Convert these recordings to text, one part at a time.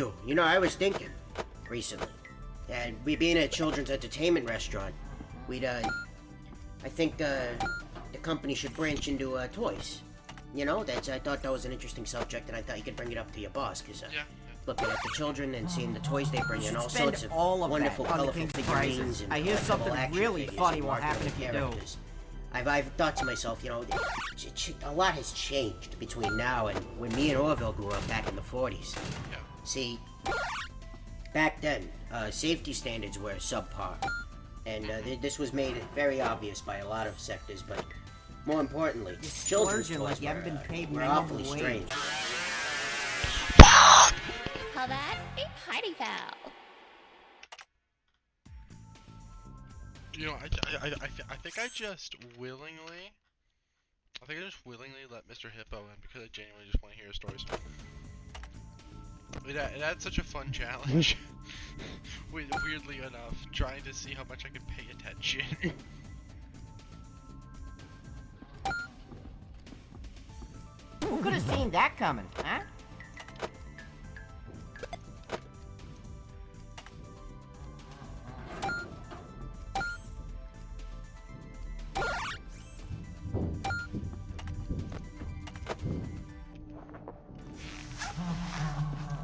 you. You know, I was thinking recently, and we being a children's entertainment restaurant, I think the company should branch into toys. You know, I thought that was an interesting subject, and I thought you could bring it up to your boss, because looking at the children and seeing the toys they bring in, all sorts of wonderful, colorful figurines and I hear something really funny will and happen if you do. I've thought to myself, you know, a lot has changed between now and when me and Orville grew up back in the 40s. Yeah. See, back then, safety standards were subpar, and this was made very obvious by a lot of sectors, but more importantly, children's toys like you haven't been paid were minimum awfully wage. strange. Call that a party foul. You know, I think I just willingly let Mr. Hippo in because I genuinely just want to hear his stories. It had such a fun challenge. Weirdly enough, trying to see how much I could pay attention. Who could have seen that coming, huh?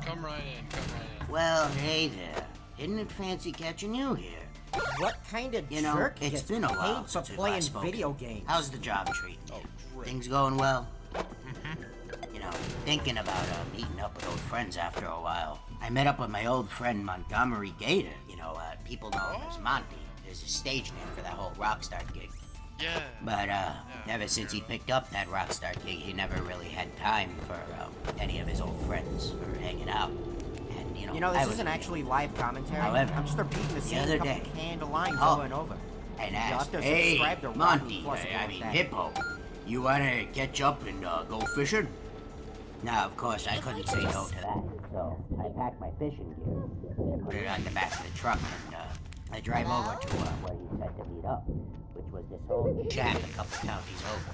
Come right in. Well, hey there. Isn't it fancy catching you here? What kind of You know, jerk it's gets been a while paid for since we've playing last spoken. video games? How's the job treating you? Oh, great. Things going well? Mm-hmm. You know, thinking about meeting up with old friends after a while. I met up with my old friend Montgomery Gator. You know, people know him as Monty. There's a stage name for that whole Rockstar gig. Yeah. But, ever since he picked up that Rockstar gig, he never really had time for, any of his old friends or hanging out. And, You know, this isn't actually live commentary. However, I'm just repeating the same other couple day- canned lines Oh. over and over. And You'll have asked, to hey, subscribe to Monty, Rodney Plus I like mean, that. Hippo, you wanna catch up and, go fishing? Now, of course, I couldn't say no to that, so I packed my fishing gear, put it on the back of the truck, and, I drive over to, where he said to meet up, which was this old shack a couple counties over.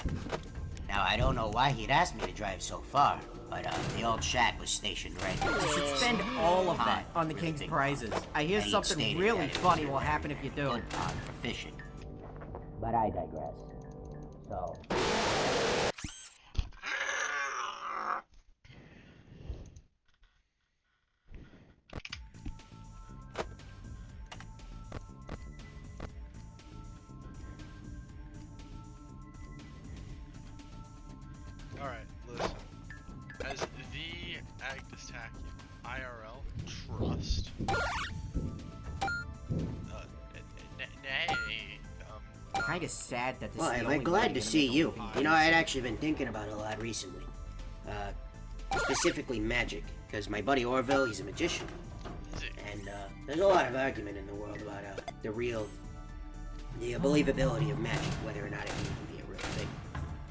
Now, I don't know why he'd asked me to drive so far, but, the old shack was stationed right there. You should spend all of that on the King's prizes. I hear And he something stated really that it was funny a will happen if you do. good pond for fishing. But I digress. So... Alright, listen. As the Agdistachy IRL trust. Kinda sad that this Well, is the I'm only glad way to you're see gonna you. make a You know, I'd actually been thinking about it a lot recently. Specifically magic, because my buddy Orville, he's a magician. And there's a lot of argument in the world about the believability of magic, whether or not it can even be a real thing.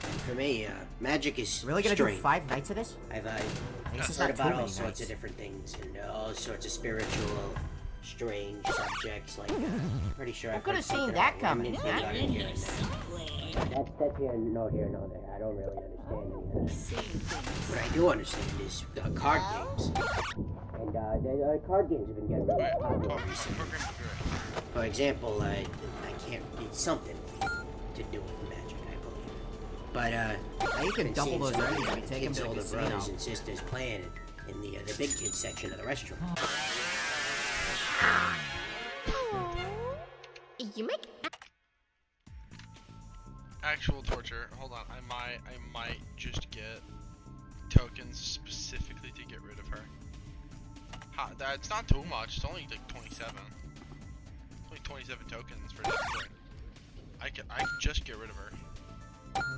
And for me, magic is Really gonna strange. do 5 nights of this? I've This is heard not too about all many sorts nights. of different things and all sorts of spiritual, strange subjects. Like, pretty sure I've could heard have seen something that about coming, remnants huh? about it here and there. That's here, no here, no there. I don't really understand any of that. What I do understand is card games. And the card games have been getting really popular recently. For example, I can't. It's something to do with magic, I believe. But You can been double seeing those some of earnings my when you take them kids' to the older casino. brothers and sisters playing it in the big kids section of the restaurant. You make Actual torture. Hold on, I might just get tokens specifically to get rid of her. That's not too much. It's only like 27. It's only 27 tokens for that point. I can just get rid of her.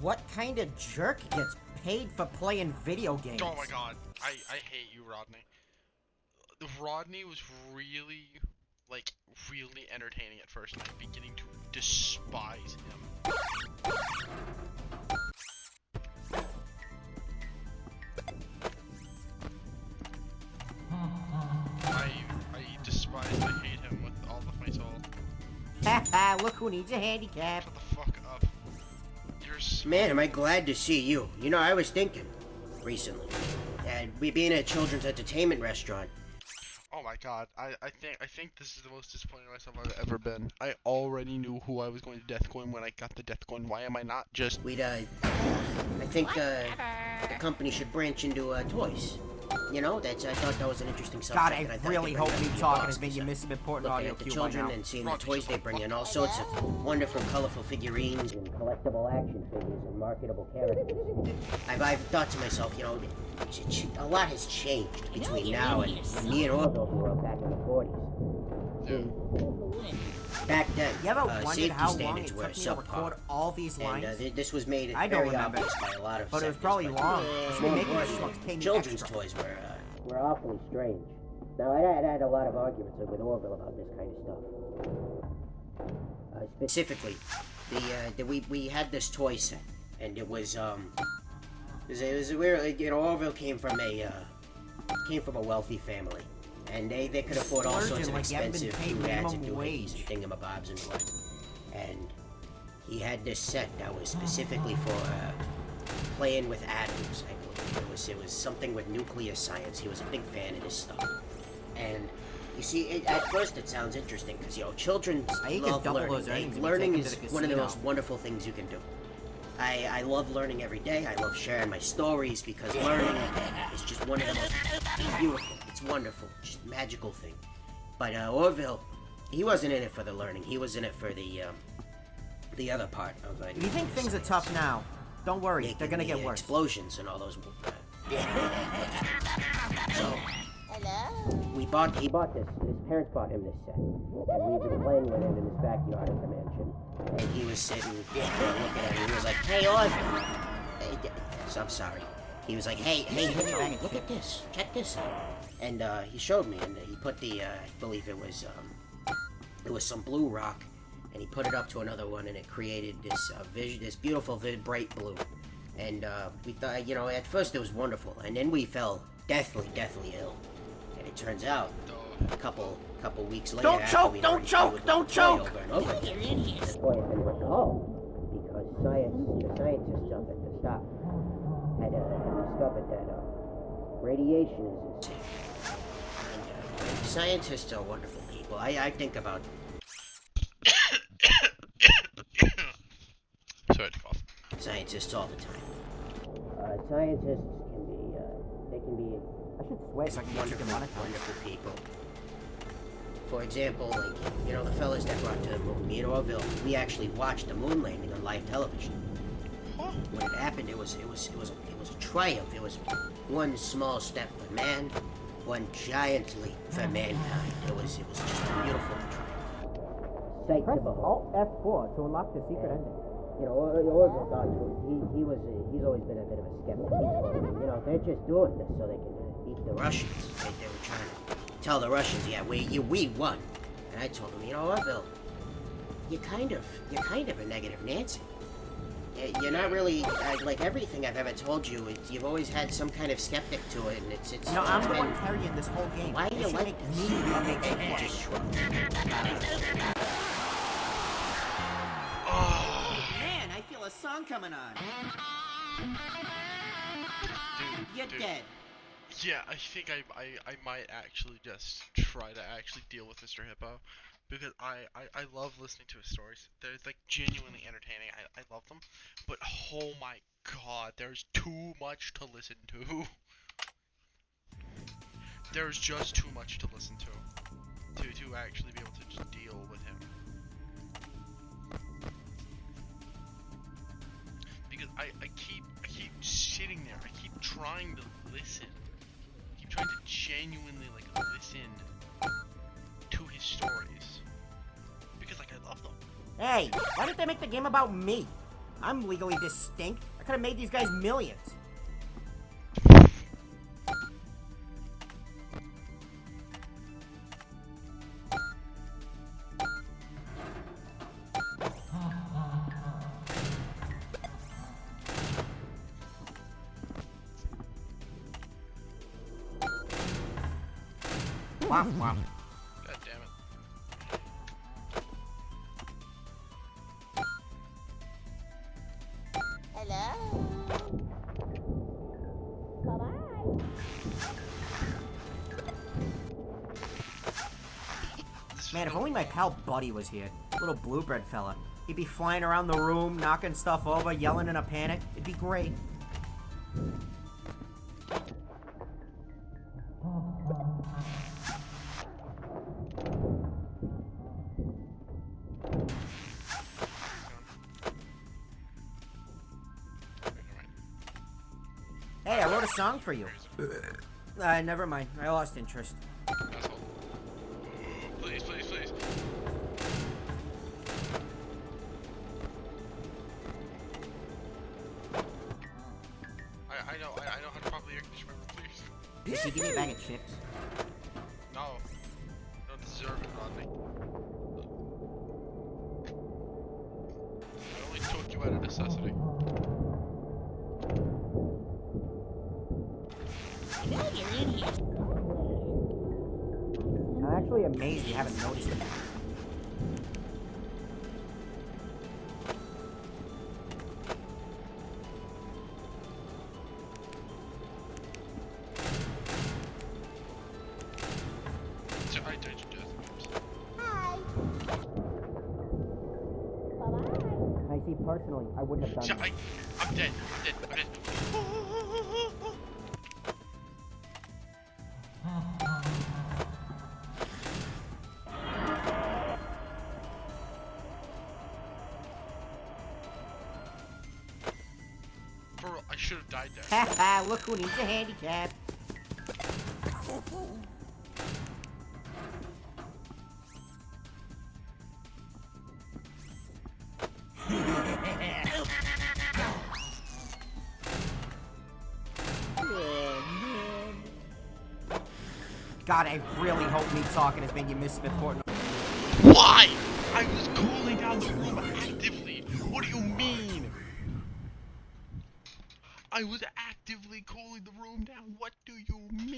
What kind of jerk gets paid for playing video games? Oh my god, I hate you, Rodney. Rodney was really entertaining at first, and I'm beginning to despise him. I despise, I hate him with all of my soul. Haha, look who needs a handicap. Shut the fuck up. You're so... Man, am I glad to see you. You know, I was thinking recently, we being a children's entertainment restaurant, my god, I think this is the most disappointed myself I've ever been. I already knew who I was going to death coin when I got the death coin. Why am I not just... I think, the company should branch into, toys. You know, I thought that was an interesting subject. God, and I thought really could hope bring me that to talking your has made you bosses. miss some important Looking audio at the cue by children now. and seeing the toys they bring in, all sorts of wonderful, colorful figurines and collectible action figures and marketable characters. I've thought to myself, you know, a lot has changed between now and when me and Orville grew up back in the 40s. Back then, You ever wondered safety how long standards it were took me to record subpar. all these lines? And this was made I don't very remember. obvious by a lot of But it was sectors, probably long. Should be more making the importantly, schmucks pay me children's extra. toys were awfully strange. Now, I had a lot of arguments with Orville about this kind of stuff. Specifically, we had this toy set, and it was weird. You know, Orville came from a wealthy family, and they could afford all sorts Splurging of like you haven't been expensive paid doodads and minimum doohickeys and wage. thingamabobs and what. And he had this set that was specifically for playing with atoms, I believe. It was something with nuclear science. He was a big fan of this stuff. And you see, at first it sounds interesting because, you know, children You can love double learning. those earnings if you Learning take is them to the one of the casino. most wonderful things you can do. I love learning every day. I love sharing my stories because learning is just one of the most beautiful. It's wonderful, just magical thing. But Orville, he wasn't in it for the learning. He was in it for the other part of it. If you think things are tough now, don't worry, they're gonna get worse. Explosions and all those. So Hello? he bought this. His parents bought him this set, and we've been playing with it in his backyard at the mansion. And he was sitting, looking at it. He was like, "Hey, Orville." I'm sorry. He was like, "Hey, look at this. Check this out." And he showed me, and he put the, I believe it was some blue rock, and he put it up to another one, and it created this this beautiful, bright blue. And we thought, you know, at first it was wonderful, and then we fell deathly ill. And it turns out, a couple weeks later, Don't after choke, we'd don't already choke, played with don't the toy choke! over and over again, the toy had been recalled because the scientists up at the top had discovered that radiation is insane. And, scientists are wonderful people. I think about Sorry to cough. scientists all the time. Scientists can be I should swear so I can get you wonderful, demonetized. wonderful people. For example, like, you know, the fellas that brought to the moon, me and Orville, we actually watched the moon landing on live television. When it happened, it was a triumph. It was one small step for man, one giant leap for mankind. It was just a beautiful triumph. Sight to Press behold. Alt F4 to unlock the secret ending. You know, Orville thought he's always been a bit of a skeptic. He told me, you know, they're just doing this so they can beat the Russians. They were trying to tell the Russians, yeah, we won. And I told him, you know, Orville, you're kind of a negative Nancy. You're not really like everything I've ever told you. You've always had some kind of skeptic to it, and it's. No, I'm the been- one carrying this whole game. Why do They you should like make this? me a big He point. just shrugged. Man, I feel a song coming on. You're Dude. dead. Yeah, I think I might actually just try to actually deal with Mr. Hippo, because I love listening to his stories. They're like genuinely entertaining. I love them, but oh my god, there's too much to listen to. There's just too much to listen to actually be able to just deal with him. Because I keep sitting there. I keep trying to listen. I keep trying to genuinely like listen to his stories. Because like I love them. Hey, why did they make the game about me? I'm legally distinct. I could have made these guys millions. Womp womp. God damn it. Hello? Bye-bye. Man, if only my pal Buddy was here. Little bluebird fella. He'd be flying around the room, knocking stuff over, yelling in a panic. It'd be great. Hey, I wrote a song for you. Never mind. I lost interest. Asshole. Please, please, please. I know how to properly English, please. Did you give me a bag of chips? No. You don't deserve it, Rodney. I only took you out of necessity. I'm actually amazed you haven't noticed it. I told you death. Hi. Bye-bye. I see, personally, I wouldn't have done that. I'm dead. I'm dead. For real, I should have died there. Haha, look who needs a handicap. God, I really hope me talking has made you miss some important. Why? I was cooling down the room actively. What do you mean? I was actively cooling the room down. What do you mean?